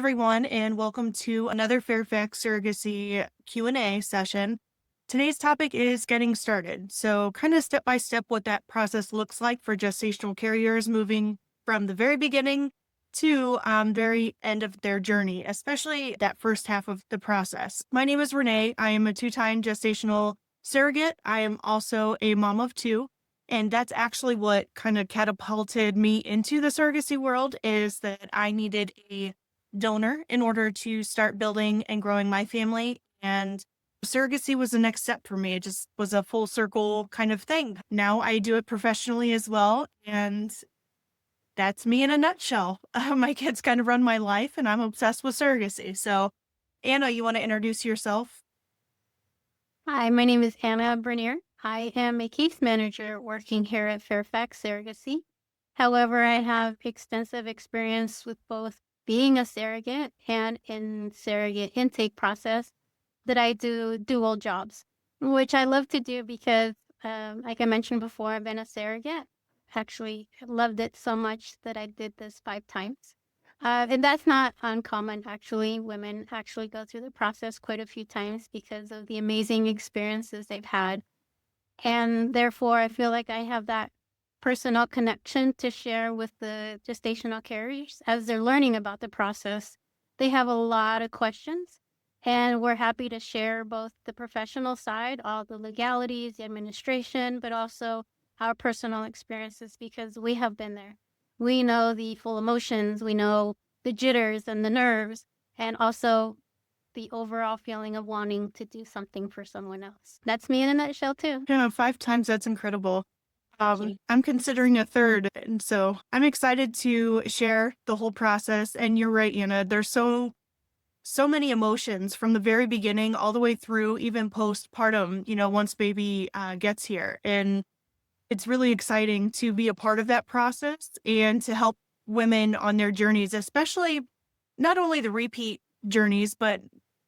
everyone, and welcome to another Fairfax Surrogacy Q&A session. Today's topic is getting started. So kind of step by step what that process looks like for gestational carriers moving from the very beginning to very end of their journey, especially that first half of the process. My name is Renee. I am a two-time gestational surrogate. I am also a mom of two. And that's actually what kind of catapulted me into the surrogacy world is that I needed a donor in order to start building and growing my family. And surrogacy was the next step for me. It just was a full circle kind of thing. Now I do it professionally as well. And that's me in a nutshell. My kids kind of run my life and I'm obsessed with surrogacy. So, Anna, you want to introduce yourself? Hi, my name is Anna Bernier. I am a case manager working here at Fairfax Surrogacy. However, I have extensive experience with both being a surrogate and in surrogate intake process that I do dual jobs, which I love to do because, like I mentioned before, I've been a surrogate. Actually, loved it so much that I did this 5 times. And that's not uncommon, actually. Women actually go through the process quite a few times because of the amazing experiences they've had. And therefore, I feel like I have that personal connection to share with the gestational carriers as they're learning about the process. They have a lot of questions, and we're happy to share both the professional side, all the legalities, the administration, but also our personal experiences because we have been there. We know the full emotions, we know the jitters and the nerves, and also the overall feeling of wanting to do something for someone else. That's me in a nutshell, too. Yeah, 5 times. That's incredible. Thank you. I'm considering a third, and so I'm excited to share the whole process. And you're right, Anna. There's so many emotions from the very beginning all the way through, even postpartum. Once baby gets here, and it's really exciting to be a part of that process and to help women on their journeys, especially not only the repeat journeys, but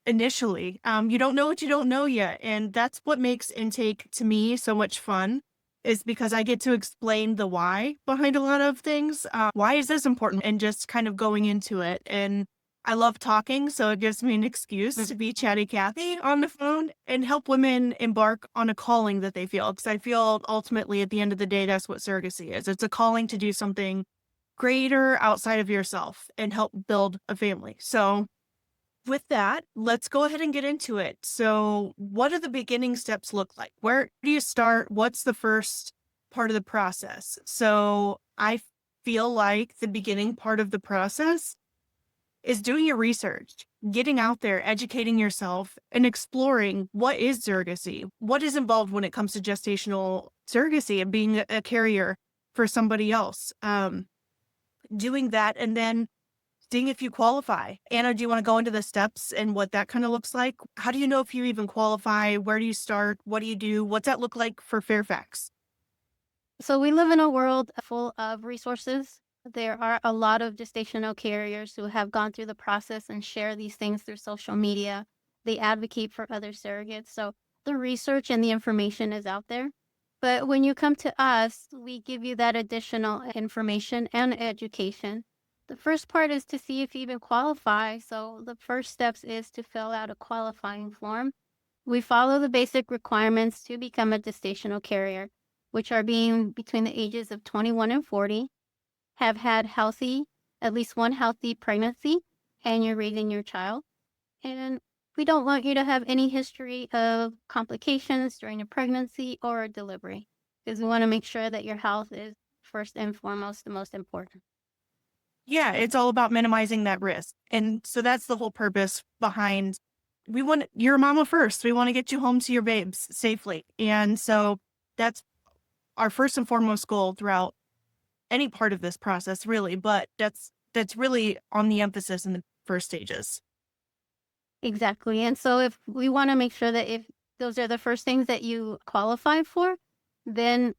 initially, you don't know what you don't know yet, and that's what makes intake to me so much fun is because I get to explain the why behind a lot of things. Why is this important? And just kind of going into it. And I love talking, so it gives me an excuse to be chatty Cathy on the phone and help women embark on a calling that they feel. Because I feel ultimately at the end of the day, that's what surrogacy is. It's a calling to do something greater outside of yourself and help build a family. So with that, let's go ahead and get into it. So, what do the beginning steps look like? Where do you start? What's the first part of the process? So, I feel like the beginning part of the process is doing your research, getting out there, educating yourself, and exploring what is surrogacy, what is involved when it comes to gestational surrogacy and being a carrier for somebody else. Doing that and then seeing if you qualify. Anna, do you want to go into the steps and what that kind of looks like? How do you know if you even qualify? Where do you start? What do you do? What's that look like for Fairfax? So we live in a world full of resources. There are a lot of gestational carriers who have gone through the process and share these things through social media. They advocate for other surrogates. So the research and the information is out there. But when you come to us, we give you that additional information and education. The first part is to see if you even qualify. So the first steps is to fill out a qualifying form. We follow the basic requirements to become a gestational carrier, which are being between the ages of 21 and 40, have had at least one healthy pregnancy, and you're raising your child. And we don't want you to have any history of complications during a pregnancy or a delivery, because we want to make sure that your health is first and foremost the most important. Yeah, it's all about minimizing that risk. And so that's the whole purpose behind you're a mama first. We want to get you home to your babes safely. And so that's our first and foremost goal throughout any part of this process, really. But that's really on the emphasis in the first stages. Exactly. And so if we want to make sure that if those are the first things that you qualify for, then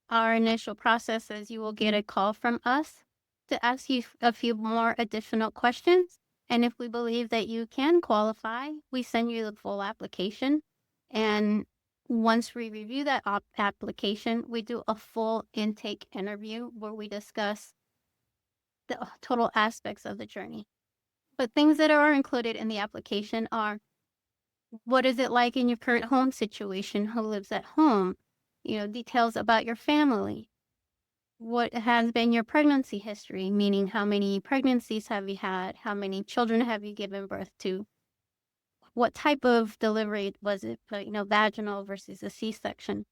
our initial process is you will get a call from us to ask you a few more additional questions. And if we believe that you can qualify, we send you the full application. And once we review that application, we do a full intake interview where we discuss the total aspects of the journey. But things that are included in the application are, what is it like in your current home situation? Who lives at home? Details about your family. What has been your pregnancy history? Meaning, how many pregnancies have you had? How many children have you given birth to? What type of delivery was it? Vaginal versus a C-section.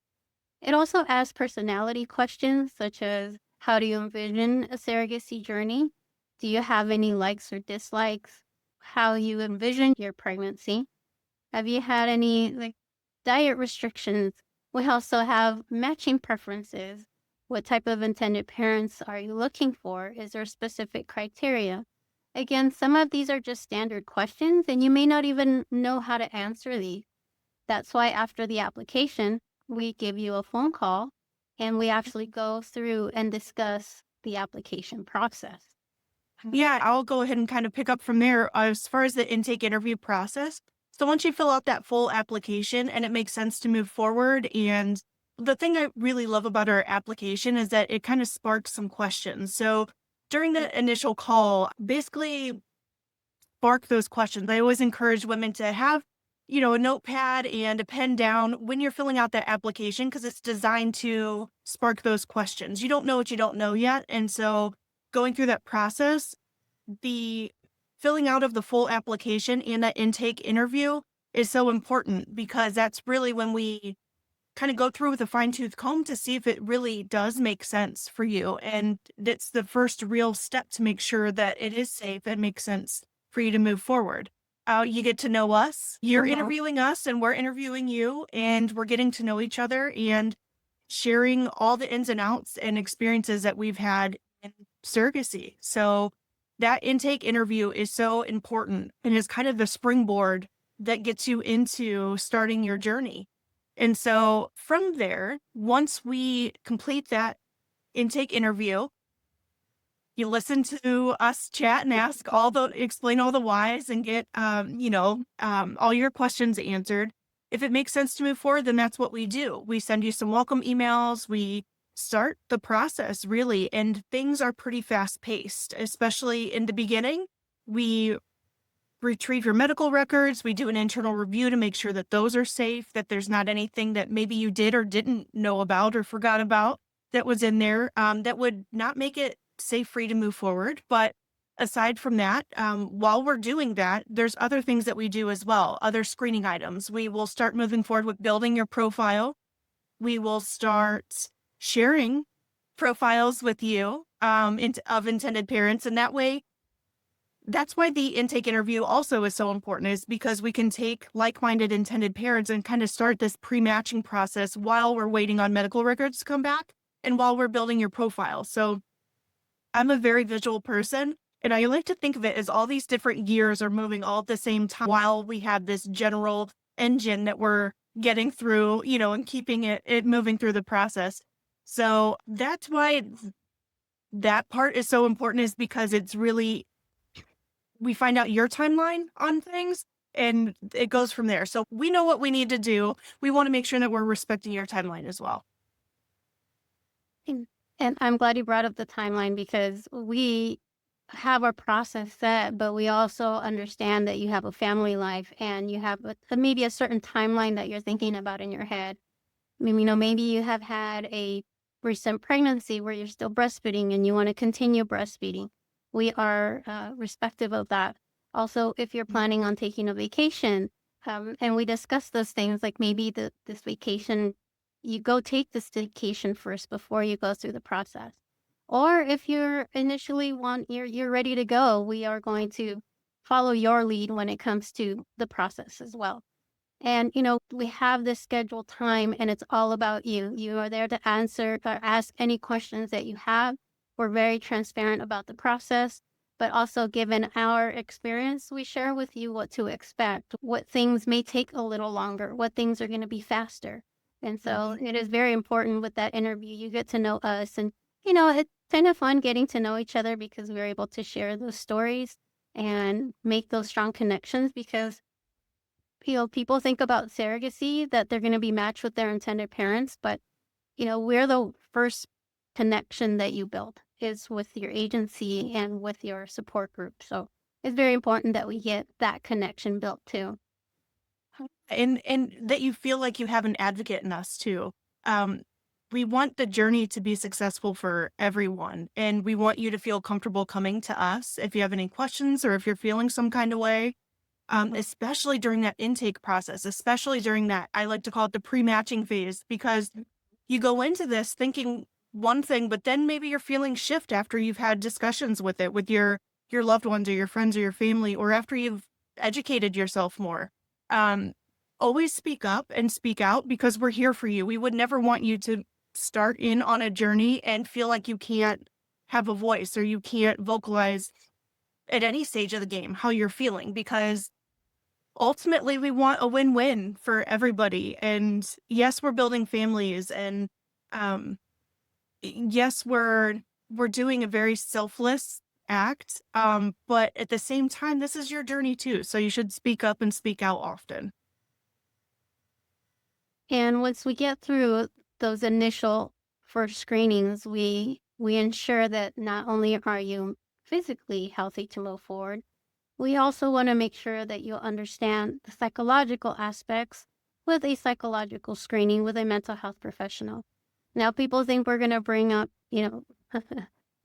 It also asks personality questions such as, how do you envision a surrogacy journey? Do you have any likes or dislikes? How you envision your pregnancy? Have you had any diet restrictions? We also have matching preferences. What type of intended parents are you looking for? Is there specific criteria? Again, some of these are just standard questions, and you may not even know how to answer these. That's why after the application, we give you a phone call and we actually go through and discuss the application process. Yeah, I'll go ahead and kind of pick up from there as far as the intake interview process. So once you fill out that full application and it makes sense to move forward, and the thing I really love about our application is that it kind of sparks some questions. So during the initial call, basically spark those questions. I always encourage women to have, a notepad and a pen down when you're filling out that application because it's designed to spark those questions. You don't know what you don't know yet. And so going through that process, the filling out of the full application and that intake interview is so important because that's really when we kind of go through with a fine tooth comb to see if it really does make sense for you. And it's the first real step to make sure that it is safe and makes sense for you to move forward. You get to know us, you're interviewing us, and we're interviewing you, and we're getting to know each other and sharing all the ins and outs and experiences that we've had in surrogacy. So that intake interview is so important and is kind of the springboard that gets you into starting your journey. And so from there, once we complete that intake interview, you listen to us chat and explain all the whys and get, all your questions answered. If it makes sense to move forward, then that's what we do. We send you some welcome emails. We start the process really, and things are pretty fast paced, especially in the beginning. We retrieve your medical records. We do an internal review to make sure that those are safe, that there's not anything that maybe you did or didn't know about or forgot about that was in there that would not make it safe for you to move forward. But aside from that, while we're doing that, there's other things that we do as well, other screening items. We will start moving forward with building your profile. We will start sharing profiles with you of intended parents. And that way, that's why the intake interview also is so important, is because we can take like-minded intended parents and kind of start this pre-matching process while we're waiting on medical records to come back and while we're building your profile. So I'm a very visual person, and I like to think of it as all these different gears are moving all at the same time while we have this general engine that we're getting through, and keeping it moving through the process. So that's why that part is so important, is because it's really, we find out your timeline on things and it goes from there. So we know what we need to do. We want to make sure that we're respecting your timeline as well. And I'm glad you brought up the timeline because we have our process set, but we also understand that you have a family life and you have maybe a certain timeline that you're thinking about in your head. Maybe you have had a recent pregnancy where you're still breastfeeding and you want to continue breastfeeding. We are respective of that. Also, if you're planning on taking a vacation, and we discuss those things, like maybe this vacation, you go take this vacation first before you go through the process. Or if you're initially you're ready to go, we are going to follow your lead when it comes to the process as well. And, we have this scheduled time and it's all about you. You are there to answer or ask any questions that you have. We're very transparent about the process, but also given our experience, we share with you what to expect, what things may take a little longer, what things are going to be faster. And so it is very important with that interview. You get to know us and, it's kind of fun getting to know each other because we're able to share those stories and make those strong connections because people think about surrogacy that they're going to be matched with their intended parents, but we're the first connection that you build is with your agency and with your support group. So it's very important that we get that connection built too. And that you feel like you have an advocate in us too. Um, we want the journey to be successful for everyone, and we want you to feel comfortable coming to us if you have any questions or if you're feeling some kind of way. Especially during that intake process, especially during that, I like to call it the pre-matching phase, because you go into this thinking one thing, but then maybe your feelings shift after you've had discussions with it with your loved ones or your friends or your family, or after you've educated yourself more. Um, Always speak up and speak out, because we're here for you. We would never want you to start in on a journey and feel like you can't have a voice or you can't vocalize at any stage of the game how you're feeling, because ultimately we want a win-win for everybody. And yes, we're building families, and um yes, we're doing a very selfless act, but at the same time, this is your journey too, so you should speak up and speak out often. And once we get through those initial first screenings, we ensure that not only are you physically healthy to move forward, we also want to make sure that you understand the psychological aspects with a psychological screening with a mental health professional. Now, people think we're going to bring up,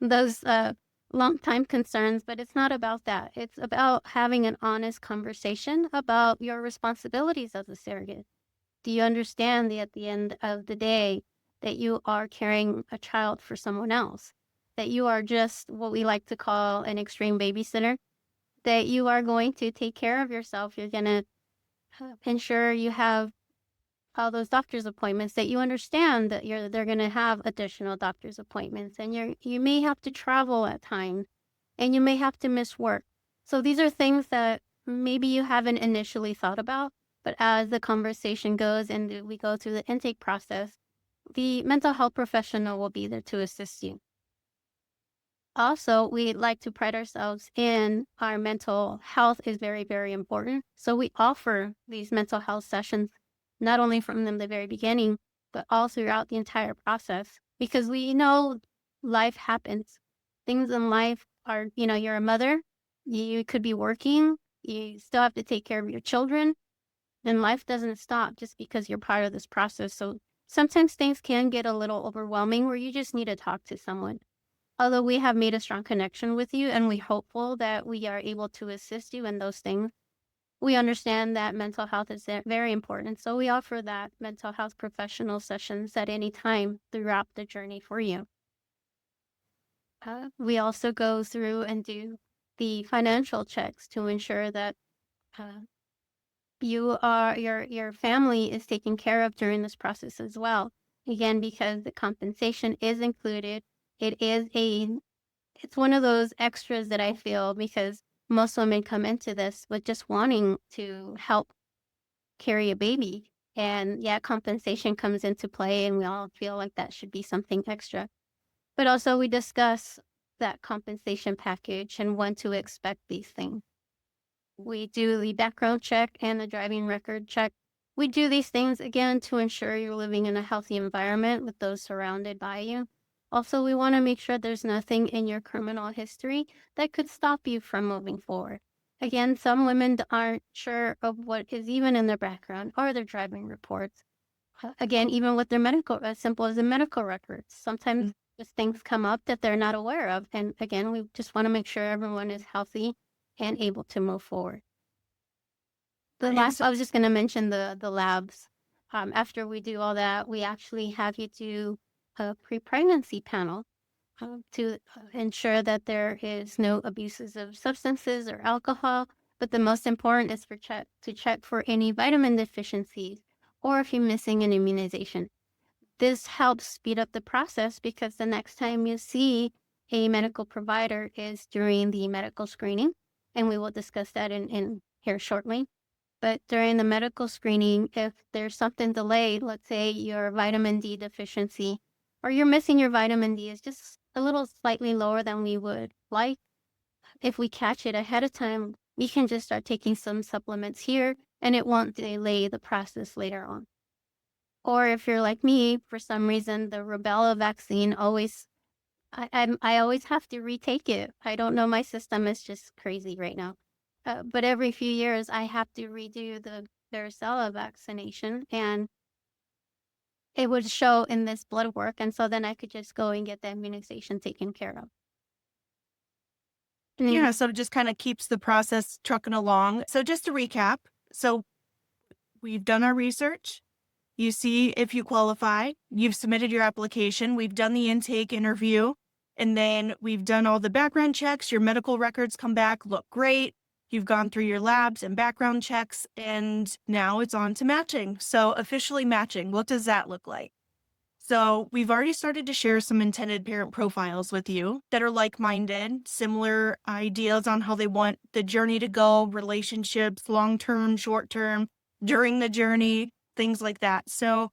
those long time concerns, but it's not about that. It's about having an honest conversation about your responsibilities as a surrogate. Do you understand that at the end of the day that you are carrying a child for someone else? That you are just what we like to call an extreme babysitter? That you are going to take care of yourself. You're going to ensure you have all those doctor's appointments, that you understand that they're going to have additional doctor's appointments, and you may have to travel at times, and you may have to miss work. So these are things that maybe you haven't initially thought about, but as the conversation goes and we go through the intake process, the mental health professional will be there to assist you. Also, we like to pride ourselves in our mental health is very, very important. So we offer these mental health sessions, not only from the very beginning, but all throughout the entire process, because we know life happens. Things in life are, you're a mother, you could be working, you still have to take care of your children, and life doesn't stop just because you're part of this process. So sometimes things can get a little overwhelming where you just need to talk to someone. Although we have made a strong connection with you and we're hopeful that we are able to assist you in those things, we understand that mental health is very important. So we offer that mental health professional sessions at any time throughout the journey for you. We also go through and do the financial checks to ensure that uh, your family is taken care of during this process as well. Again, because the compensation is included, it is it's one of those extras that I feel, because most women come into this with just wanting to help carry a baby. And yeah, compensation comes into play, and we all feel like that should be something extra. But also, we discuss that compensation package and when to expect these things. We do the background check and the driving record check. We do these things again to ensure you're living in a healthy environment with those surrounded by you. Also, we want to make sure there's nothing in your criminal history that could stop you from moving forward. Again, some women aren't sure of what is even in their background or their driving reports. Again, even with their medical, as simple as the medical records, sometimes just things come up that they're not aware of. And again, we just want to make sure everyone is healthy and able to move forward. And so, I was just going to mention the labs. After we do all that, we actually have you do a pre-pregnancy panel to ensure that there is no abuses of substances or alcohol. But the most important is to check for any vitamin deficiencies or if you're missing an immunization. This helps speed up the process, because the next time you see a medical provider is during the medical screening, and we will discuss that in here shortly. But during the medical screening, if there's something delayed, let's say your vitamin D deficiency, or you're missing your vitamin D is just a little slightly lower than we would like, if we catch it ahead of time, we can just start taking some supplements here, and it won't delay the process later on. Or if you're like me, for some reason, the rubella vaccine always I always have to retake it. I don't know, my system is just crazy right now. But every few years, I have to redo the varicella vaccination, and it would show in this blood work, and so then I could just go and get the immunization taken care of. And Yeah, so it just kind of keeps the process trucking along. So just to recap, so we've done our research. You see if you qualify. You've submitted your application. We've done the intake interview. And then we've done all the background checks. Your medical records come back, look great. You've gone through your labs and background checks. And now it's on to matching. So officially matching. What does that look like? So we've already started to share some intended parent profiles with you that are like-minded, similar ideas on how they want the journey to go, relationships, long-term, short-term, during the journey, things like that. So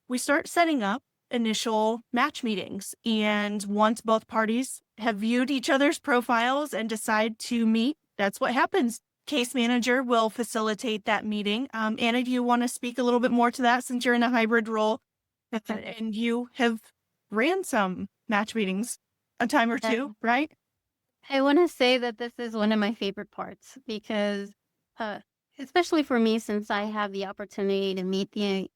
we start setting up initial match meetings. And once both parties have viewed each other's profiles and decide to meet, that's what happens. Case manager will facilitate that meeting. Anna, do you want to speak a little bit more to that since you're in a hybrid role and you have ran some match meetings a time or two, right? I want to say that this is one of my favorite parts because, uh, especially for me, since I have the opportunity to meet the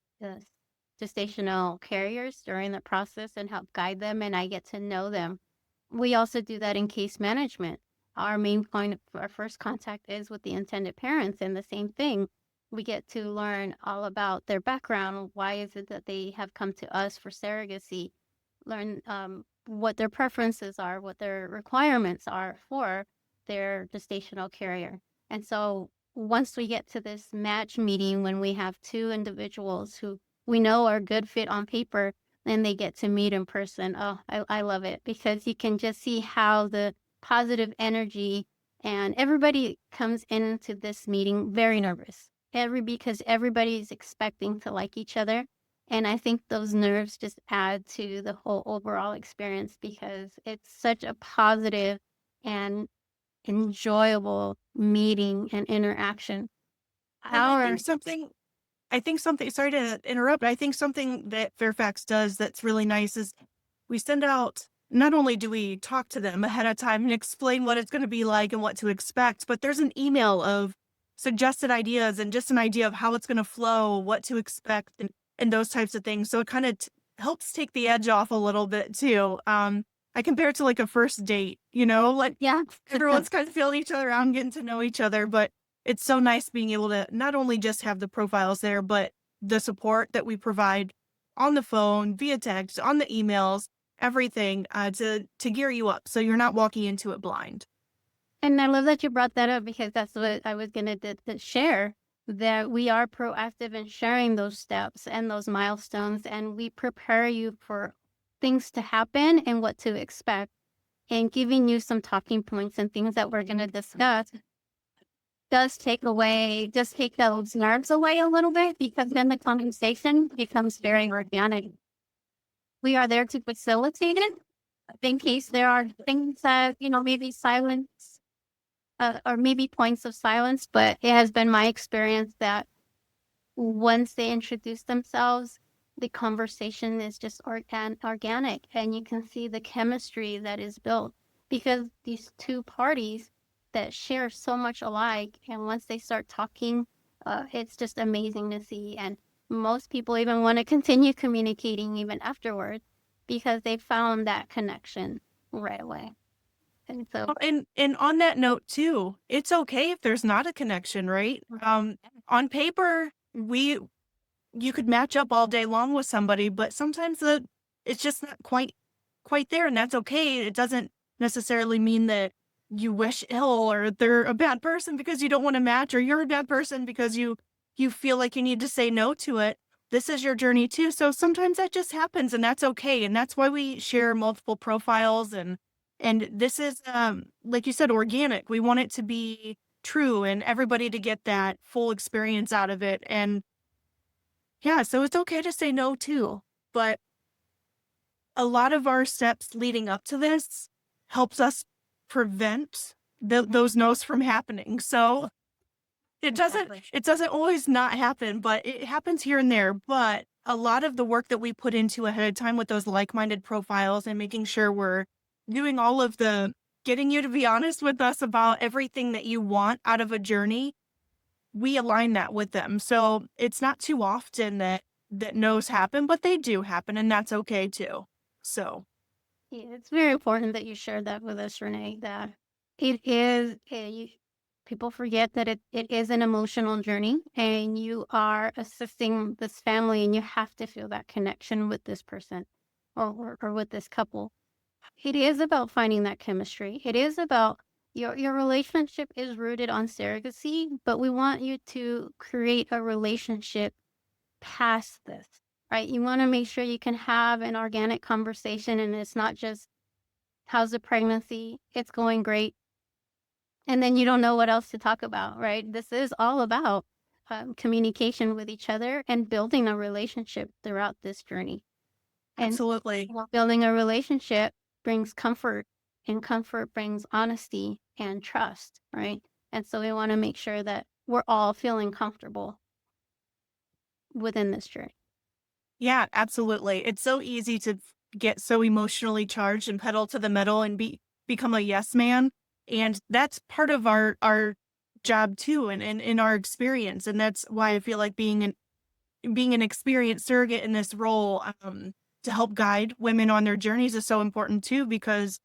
gestational carriers during the process and help guide them, and I get to know them. We also do that in case management. Our main point of our first contact is with the intended parents, and the same thing. We get to learn all about their background. Why is it that they have come to us for surrogacy? Learn what their preferences are, what their requirements are for their gestational carrier. And so once we get to this match meeting, when we have two individuals who we know are a good fit on paper, then they get to meet in person. Oh, I love it because you can just see how the positive energy, and everybody comes into this meeting very nervous. Because everybody's expecting to like each other. And I think those nerves just add to the whole overall experience because it's such a positive and enjoyable meeting and interaction. And Our I think something, sorry to interrupt, but I think something that Fairfax does that's really nice is we send out, not only do we talk to them ahead of time and explain what it's going to be like and what to expect, but there's an email of suggested ideas and just an idea of how it's going to flow, what to expect, and those types of things. So it kind of helps take the edge off a little bit too. I compare it to like a first date, like Yeah. everyone's kind of feeling each other out and getting to know each other, but it's so nice being able to not only just have the profiles there, but the support that we provide on the phone, via text, on the emails, everything to gear you up so you're not walking into it blind. And I love that you brought that up because that's what I was going to share, that we are proactive in sharing those steps and those milestones, and we prepare you for things to happen and what to expect, and giving you some talking points and things that we're going to discuss does just take those nerves away a little bit because then the conversation becomes very organic. We are there to facilitate it in case there are things that, maybe silence, or maybe points of silence, but it has been my experience that once they introduce themselves, the conversation is just organic, and you can see the chemistry that is built because these two parties that share so much alike, and once they start talking, it's just amazing to see. And most people even want to continue communicating even afterwards because they found that connection right away. And so, And on that note too, it's okay if there's not a connection, right? On paper, you could match up all day long with somebody, but sometimes it's just not quite there, and that's okay. It doesn't necessarily mean that you wish ill or they're a bad person because you don't want to match, or you're a bad person because you feel like you need to say no to it. This is your journey too. So sometimes that just happens, and that's okay. And that's why we share multiple profiles, and this is like you said, organic. We want it to be true and everybody to get that full experience out of it. And yeah, so it's okay to say no too, but a lot of our steps leading up to this helps us prevent those no's from happening. So exactly. it doesn't always not happen, but it happens here and there. But a lot of the work that we put into ahead of time with those like-minded profiles and making sure we're doing all of the getting you to be honest with us about everything that you want out of a journey, we align that with them. So it's not too often that no's happen, but they do happen, and that's okay too. So Yeah, it's very important that you shared that with us, Renee, that it is people forget that it is an emotional journey and you are assisting this family and you have to feel that connection with this person or with this couple. It is about finding that chemistry. It is about your relationship is rooted on surrogacy, but we want you to create a relationship past this, right? You want to make sure you can have an organic conversation and it's not just how's the pregnancy? It's going great. And then you don't know what else to talk about, right? This is all about communication with each other and building a relationship throughout this journey. And absolutely. while building a relationship brings comfort, and comfort brings honesty and trust, right? And so we want to make sure that we're all feeling comfortable within this journey. Yeah, absolutely. It's so easy to get so emotionally charged and pedal to the metal and become a yes man. And that's part of our job too and in our experience. And that's why I feel like being an experienced surrogate in this role to help guide women on their journeys is so important too, because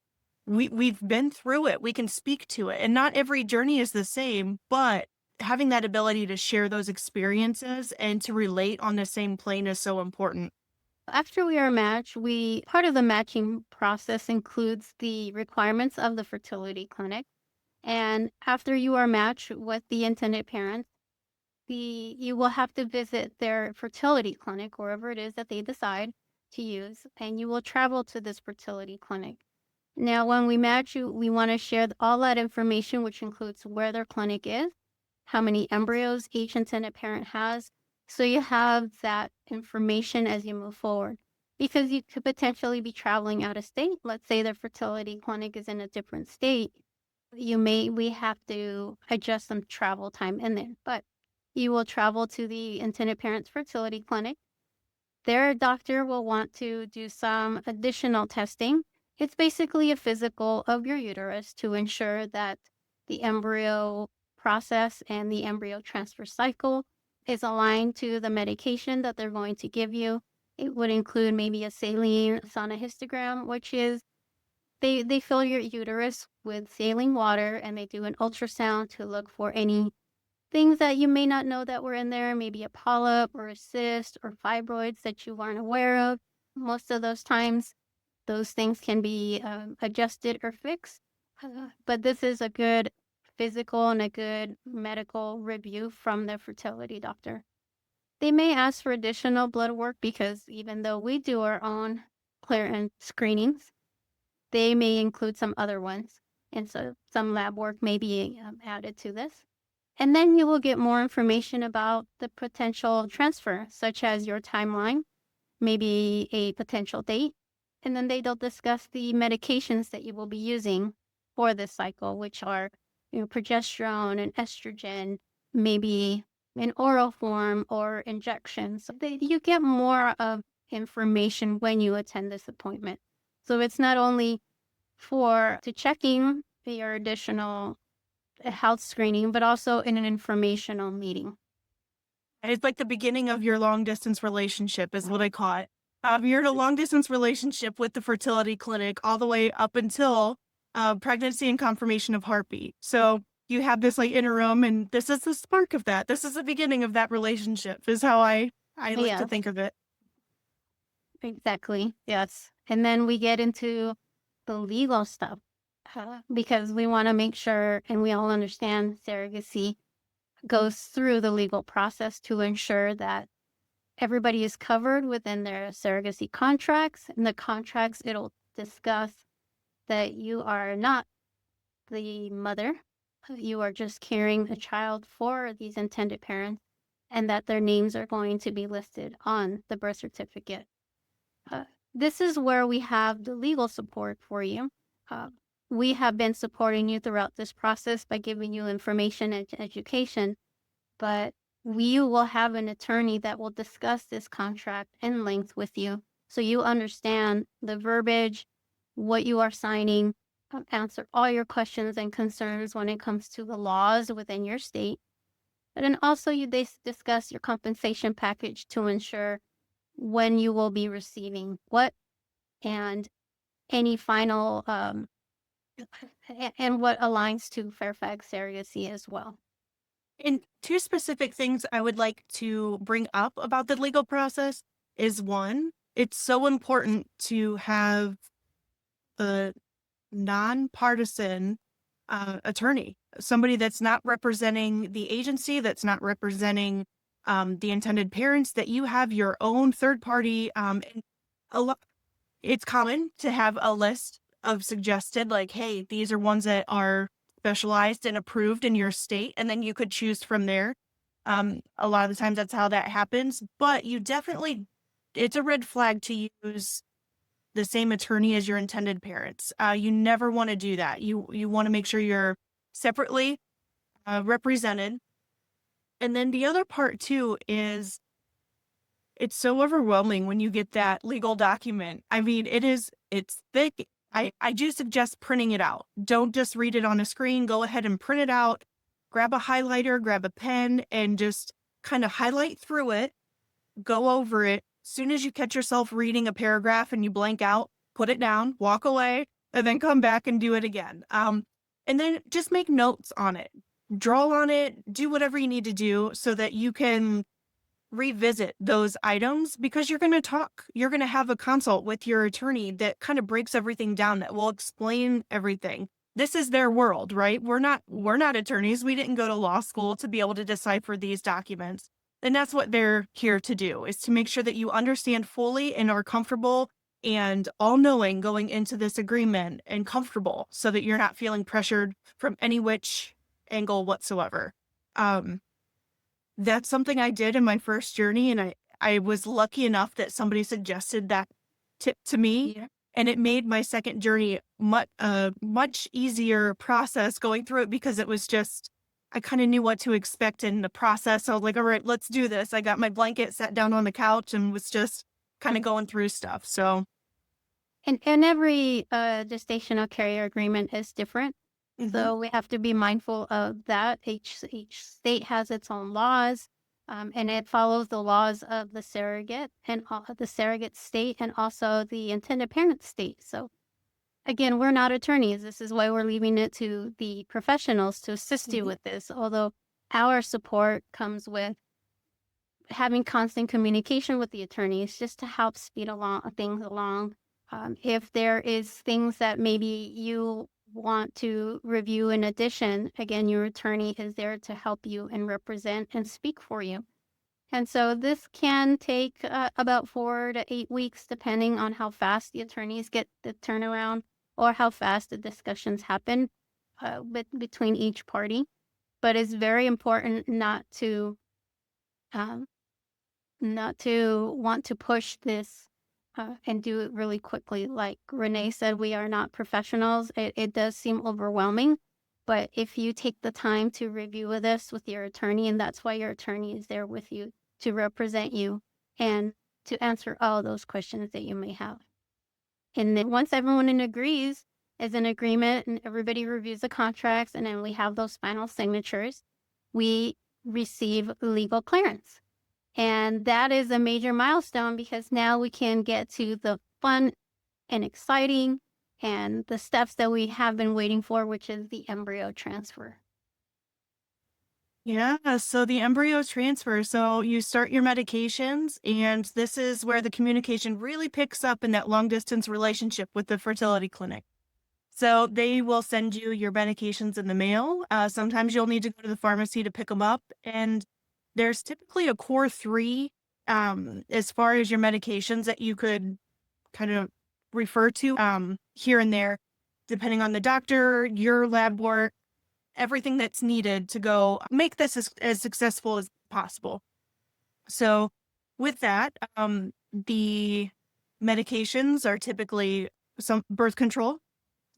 we've been through it. We can speak to it. And not every journey is the same, but having that ability to share those experiences and to relate on the same plane is so important. After we are matched, we part of the matching process includes the requirements of the fertility clinic. And after you are matched with the intended parents, you will have to visit their fertility clinic, wherever it is that they decide to use, and you will travel to this fertility clinic. Now, when we match you, we want to share all that information, which includes where their clinic is, how many embryos each intended parent has. So you have that information as you move forward. Because you could potentially be traveling out of state. Let's say their fertility clinic is in a different state. We have to adjust some travel time in there. But you will travel to the intended parent's fertility clinic. Their doctor will want to do some additional testing. It's basically a physical of your uterus to ensure that the embryo process and the embryo transfer cycle is aligned to the medication that they're going to give you. It would include maybe a saline sonohystogram, which is they fill your uterus with saline water and they do an ultrasound to look for any things that you may not know that were in there, maybe a polyp or a cyst or fibroids that you weren't aware of. Most of those times, those things can be adjusted or fixed. But this is a good physical and a good medical review from the fertility doctor. They may ask for additional blood work because even though we do our own clearance screenings, they may include some other ones. And so some lab work may be added to this. And then you will get more information about the potential transfer, such as your timeline, maybe a potential date. And then they'll discuss the medications that you will be using for this cycle, which are progesterone and estrogen, maybe in oral form or injections. So you get more of information when you attend this appointment. So it's not only for to checking your additional health screening, but also in an informational meeting. It's like the beginning of your long distance relationship is what I call it. You're in a long distance relationship with the fertility clinic all the way up until pregnancy and confirmation of heartbeat. So you have this like interim, and this is the spark of that. This is the beginning of that relationship. Is how I like to Yes, think of it. exactly. Yes. And then we get into the legal stuff because we want to make sure and we all understand surrogacy goes through the legal process to ensure that everybody is covered within their surrogacy contracts. In the contracts, it'll discuss that you are not the mother, you are just carrying a child for these intended parents, and that their names are going to be listed on the birth certificate. Uh, this is where we have the legal support for you. Uh, we have been supporting you throughout this process by giving you information and education, but we will have an attorney that will discuss this contract in length with you so you understand the verbiage, what you are signing, answer all your questions and concerns when it comes to the laws within your state. And then also discuss your compensation package to ensure when you will be receiving what and any final and what aligns to Fairfax Surrogacy as well. And two specific things I would like to bring up about the legal process is one, it's so important to have a nonpartisan attorney, somebody that's not representing the agency, that's not representing the intended parents, that you have your own third party. And a lot, it's common to have a list of suggested, like, hey, these are ones that are specialized and approved in your state, and then you could choose from there. A lot of the times that's how that happens, but you definitely, it's a red flag to use the same attorney as your intended parents. You never want to do that. You want to make sure you're separately represented. And then the other part too is it's so overwhelming when you get that legal document. I mean, it's thick. I do suggest printing it out. Don't just read it on a screen. Go ahead and print it out. Grab a highlighter, grab a pen, and just kind of highlight through it. Go over it. Soon as you catch yourself reading a paragraph and you blank out, put it down, walk away, and then come back and do it again. And then just make notes on it. Draw on it. Do whatever you need to do so that you can revisit those items, because you're going to have a consult with your attorney that kind of breaks everything down, that will explain everything. This is their world, right? We're not attorneys. We didn't go to law school to be able to decipher these documents. And that's what they're here to do, is to make sure that you understand fully and are comfortable and all knowing going into this agreement, and comfortable so that you're not feeling pressured from any which angle whatsoever. That's something I did in my first journey, and I was lucky enough that somebody suggested that tip to me, Yeah. and it made my second journey much easier process going through it, because it was just, I kind of knew what to expect in the process. So I was like, all right, let's do this. I got my blanket, sat down on the couch, and was just kind of going through stuff. So, And every gestational carrier agreement is different. mhm. So we have to be mindful of that. Each state has its own laws, and it follows the laws of the surrogate and the surrogate state, and also the intended parent state. So again, we're not attorneys. This is why we're leaving it to the professionals to assist you Mhm. with this. Although our support comes with having constant communication with the attorneys just to help speed things along. If there is things that maybe you want to review in addition, again, your attorney is there to help you and represent and speak for you. And so this can take about 4 to 8 weeks, depending on how fast the attorneys get the turnaround or how fast the discussions happen between each party. But it's very important um, not to want to push this and do it really quickly. Like Renee said, we are not professionals. It does seem overwhelming, but if you take the time to review this with your attorney, and that's why your attorney is there with you to represent you and to answer all those questions that you may have. And then once everyone agrees, is in agreement, and everybody reviews the contracts, and then we have those final signatures, we receive legal clearance. And that is a major milestone, because now we can get to the fun and exciting and the steps that we have been waiting for, which is the embryo transfer. Yeah, so the embryo transfer. So you start your medications, and this is where the communication really picks up in that long distance relationship with the fertility clinic. So they will send you your medications in the mail. Sometimes you'll need to go to the pharmacy to pick them up. And there's typically a core three, as far as your medications that you could kind of refer to here and there, depending on the doctor, your lab work, everything that's needed to go make this as successful as possible. So with that, the medications are typically some birth control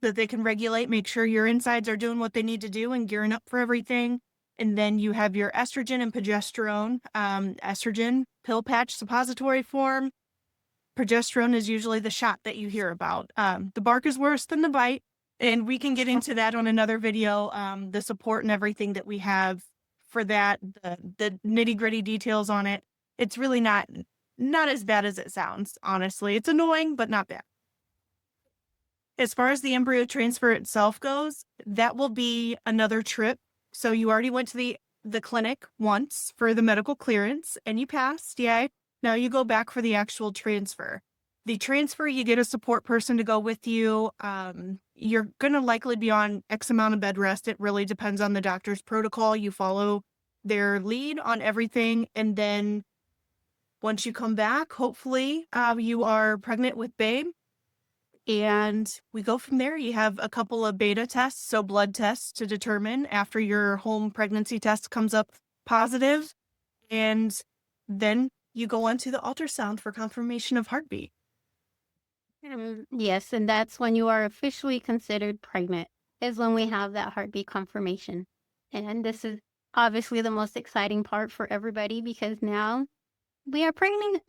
that they can regulate, make sure your insides are doing what they need to do and gearing up for everything. And then you have your estrogen and progesterone. Estrogen, pill patch suppository form. Progesterone is usually the shot that you hear about. The bark is worse than the bite. And we can get into that on another video, the support and everything that we have for that, the nitty-gritty details on it. It's really not as bad as it sounds, honestly. It's annoying, but not bad. As far as the embryo transfer itself goes, that will be another trip. So you already went to the clinic once for the medical clearance and you passed, yay. Now you go back for the actual transfer. The transfer, you get a support person to go with you. You're going to likely be on X amount of bed rest. It really depends on the doctor's protocol. You follow their lead on everything. And then once you come back, hopefully you are pregnant with babe. And we go from there. You have a couple of beta tests, so blood tests to determine after your home pregnancy test comes up positive. And then you go on to the ultrasound for confirmation of heartbeat. Yes, and that's when you are officially considered pregnant, is when we have that heartbeat confirmation. And this is obviously the most exciting part for everybody because now we are pregnant.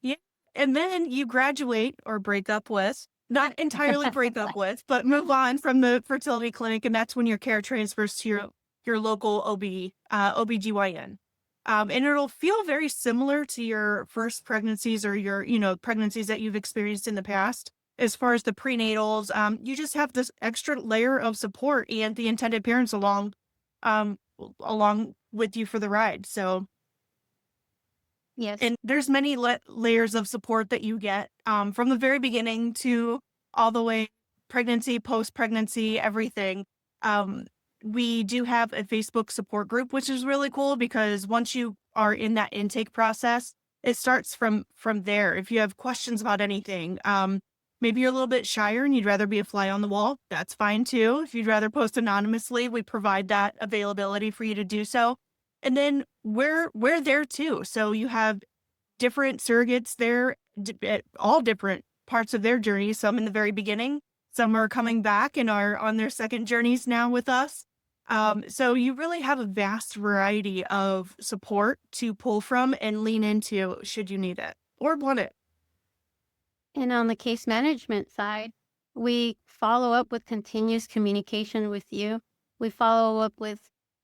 Yeah. And then you graduate or break up with, not entirely break up with, but move on from the fertility clinic. And that's when your care transfers to your local OBGYN. And it'll feel very similar to your first pregnancies or your, pregnancies that you've experienced in the past. As far as the prenatals, you just have this extra layer of support and the intended parents along with you for the ride. So, Yes. and there's many layers of support that you get from the very beginning to all the way pregnancy, post-pregnancy, everything. We do have a Facebook support group, which is really cool because once you are in that intake process, it starts from there. If you have questions about anything, maybe you're a little bit shyer and you'd rather be a fly on the wall, that's fine too. If you'd rather post anonymously, we provide that availability for you to do so. And then we're there too. So you have different surrogates there at all different parts of their journey. Some in the very beginning, some are coming back and are on their second journeys now with us. So you really have a vast variety of support to pull from and lean into should you need it or want it. And on the case management side, we follow up with continuous communication with you. We follow up with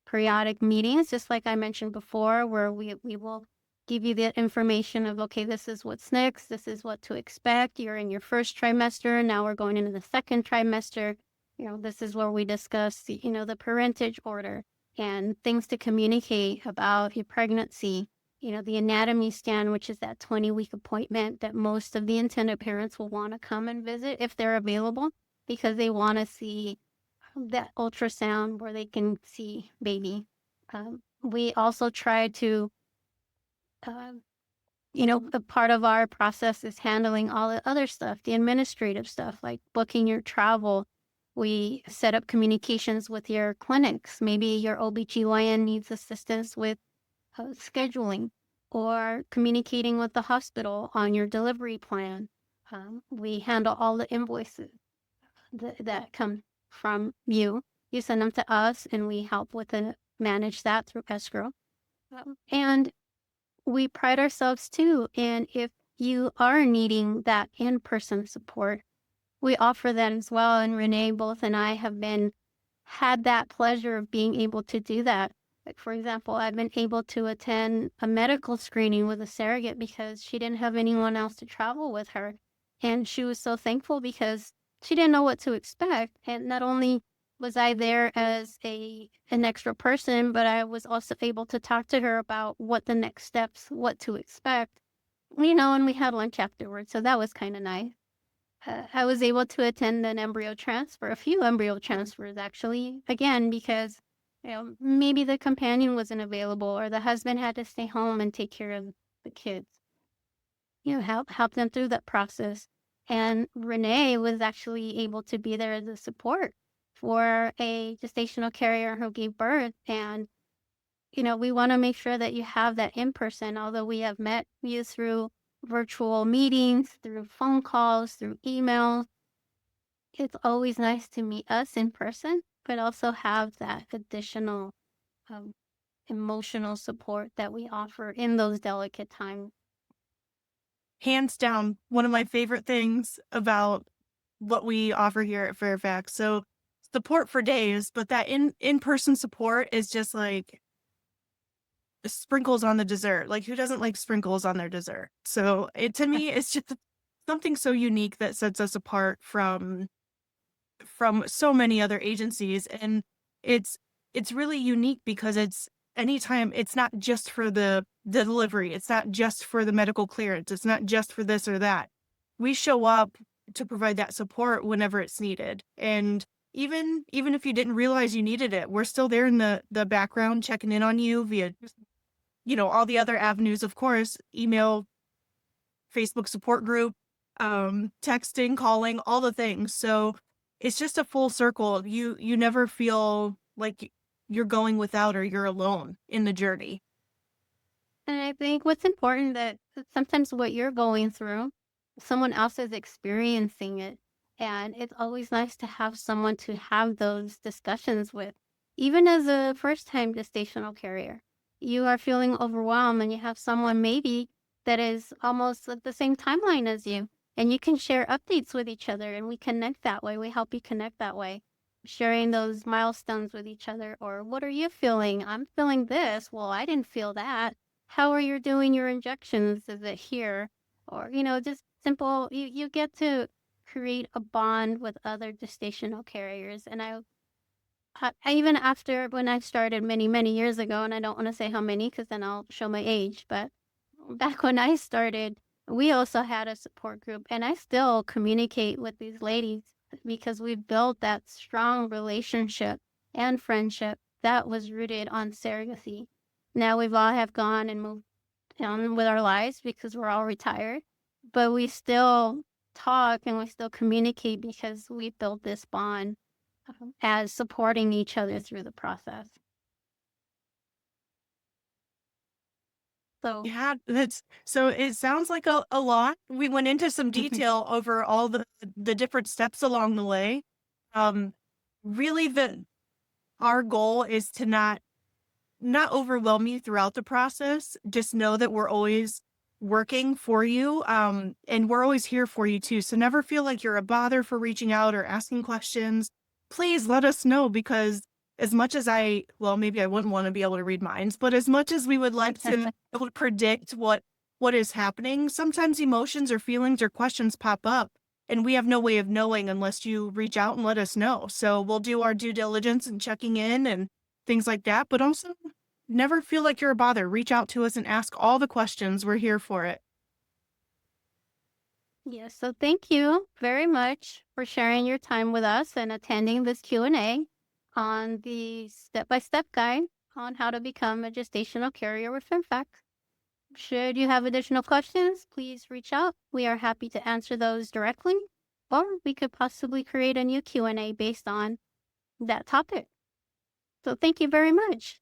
periodic meetings, just like I mentioned before, where we will give you the information of, okay, this is what's next. This is what to expect. You're in your first trimester. Now we're going into the second trimester. This is where we discuss, the parentage order and things to communicate about your pregnancy. The anatomy scan, which is that 20-week appointment that most of the intended parents will want to come and visit if they're available because they want to see that ultrasound where they can see baby. We also try to, a part of our process is handling all the other stuff, the administrative stuff, like booking your travel. We set up communications with your clinics. Maybe your OBGYN needs assistance with scheduling or communicating with the hospital on your delivery plan. We handle all the invoices that come from you. You send them to us and we help with manage that through escrow. And we pride ourselves too. And if you are needing that in-person support, we offer that as well. And Renee, both and I have had that pleasure of being able to do that. Like, for example, I've been able to attend a medical screening with a surrogate because she didn't have anyone else to travel with her. And she was so thankful because she didn't know what to expect. And not only was I there as an extra person, but I was also able to talk to her about what the next steps, what to expect, and we had lunch afterwards. So that was kind of nice. I was able to attend a few embryo transfers actually, again, because maybe the companion wasn't available or the husband had to stay home and take care of the kids. Help them through that process. And Renee was actually able to be there as a support for a gestational carrier who gave birth. And, we want to make sure that you have that in person, although we have met you through virtual meetings, through phone calls, through emails. It's always nice to meet us in person. but also have that additional um, emotional support that we offer in those delicate times. Hands down, one of my favorite things about what we offer here at Fairfax. So support for days, but that in-person support is just like sprinkles on the dessert. Like who doesn't like sprinkles on their dessert? So it to me it's just something so unique that sets us apart from so many other agencies. And it's it's really unique because it's anytime it's not just for the delivery, it's not just for the medical clearance, it's not just for this or that. We show up to provide that support whenever it's needed. And even if you didn't realize you needed it, we're still there in the background checking in on you via all the other avenues, of course, email, Facebook support group, texting, calling, all the things. So it's just a full circle. You never feel like you're going without or you're alone in the journey. And I think what's important that sometimes what you're going through, someone else is experiencing it. And it's always nice to have someone to have those discussions with. Even as a first time gestational carrier, you are feeling overwhelmed and you have someone maybe that is almost at the same timeline as you. And you can share updates with each other and we connect that way. We help you connect that way. Sharing those milestones with each other, or what are you feeling? I'm feeling this. Well, I didn't feel that. How are you doing your injections? Is it here? Or, just simple, you get to create a bond with other gestational carriers. And I even after when I started many, many years ago, and I don't want to say how many because then I'll show my age, but back when I started, we also had a support group, and I still communicate with these ladies because we built that strong relationship and friendship that was rooted on surrogacy. Now we've all have gone and moved on with our lives because we're all retired, but we still talk and we still communicate because we built this bond as supporting each other through the process. So, Yeah, that's so it sounds like a lot. We went into some detail over all the different steps along the way. Um really the our goal is to not overwhelm you throughout the process. Just know that we're always working for you. And we're always here for you too. So never feel like you're a bother for reaching out or asking questions. Please let us know because as much as well, maybe I wouldn't want to be able to read minds, but as much as we would like to be able to predict what is happening, sometimes emotions or feelings or questions pop up and we have no way of knowing unless you reach out and let us know. So we'll do our due diligence and checking in and things like that, but also never feel like you're a bother. Reach out to us and ask all the questions. We're here for it. yes, so thank you very much for sharing your time with us and attending this Q&A on the step-by-step guide on how to become a gestational carrier with Fairfax. Should you have additional questions, please reach out. We are happy to answer those directly, or we could possibly create a new Q&A based on that topic. So thank you very much.